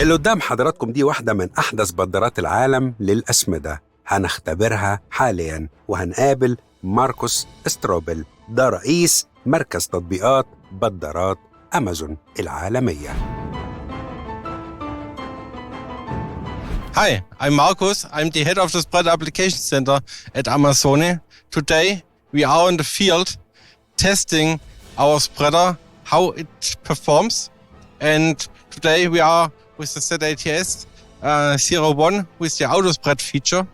اللي قدام حضراتكم دي واحدة من أحدث بدارات العالم للأسمدة، هنختبرها حالياً وهنقابل ماركوس استروبل، ده رئيس مركز تطبيقات بدارات أمازون العالمية. Hi, I'm Marcus. I'm the head of the Spread Application Center at Amazon. Today we are in the field testing our spreader, how it performs. And today we are with the ZATS 01 with the auto spread feature,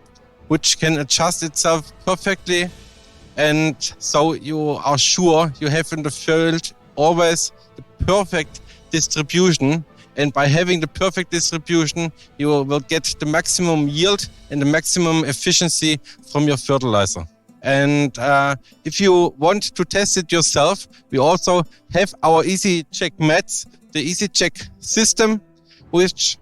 which can adjust itself perfectly. And so you are sure you have in the field always the perfect distribution. And by having the perfect distribution, you will get the maximum yield and the maximum efficiency from your fertilizer. And if you want to test it yourself, we also have our Easy Check mats, the Easy Check system, which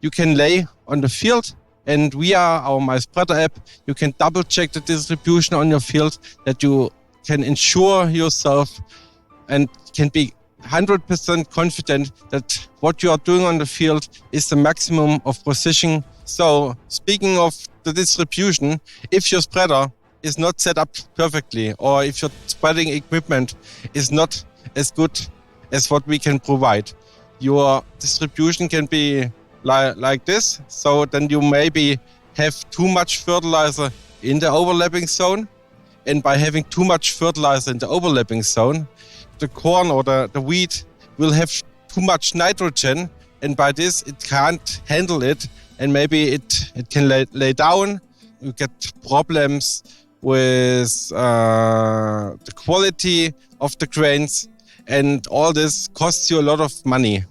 you can lay on the field. And via our My Spreader app, you can double check the distribution on your field, that you can ensure yourself and can be 100% confident that what you are doing on the field is the maximum of precision. So speaking of the distribution, if your spreader is not set up perfectly, or if your spreading equipment is not as good as what we can provide, your distribution can be like this. So then you maybe have too much fertilizer in the overlapping zone. And by having too much fertilizer in the overlapping zone, the corn or the wheat will have too much nitrogen, and by this it can't handle it, and maybe it can lay down. You get problems with the quality of the grains, and all this costs you a lot of money.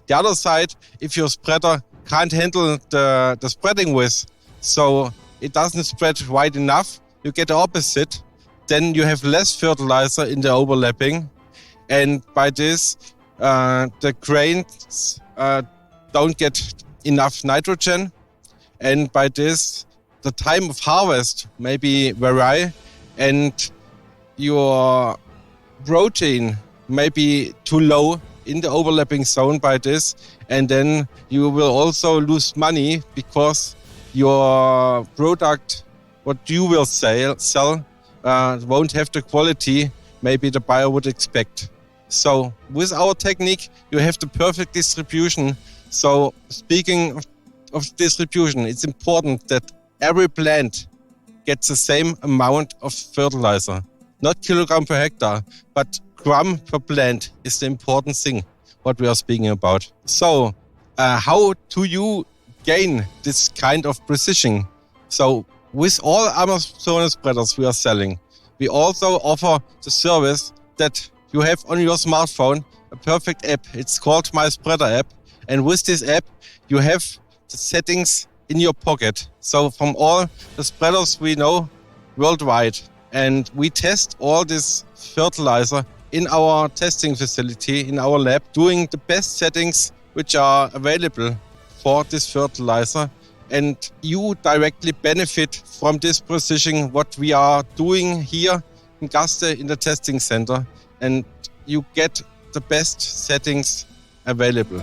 The other side, if your spreader can't handle the spreading width, so it doesn't spread wide enough, you get the opposite. Then you have less fertilizer in the overlapping, and by this the grains don't get enough nitrogen, and by this the time of harvest may be vary, and your protein may be too low in the overlapping zone by this, and then you will also lose money because your product, what you will sell won't have the quality maybe the buyer would expect. So with our technique, you have the perfect distribution. So speaking of distribution, it's important that every plant gets the same amount of fertilizer. Not kilogram per hectare, but gram per plant is the important thing, what we are speaking about. So how do you gain this kind of precision? So with all Amazon spreaders we are selling, we also offer the service that you have on your smartphone, a perfect app. It's called My Spreader app. And with this app, you have the settings in your pocket. So from all the spreaders we know worldwide. And we test all this fertilizer in our testing facility, in our lab, doing the best settings which are available for this fertilizer. And you directly benefit from this precision, what we are doing here in Gaste in the testing center. And you get the best settings available.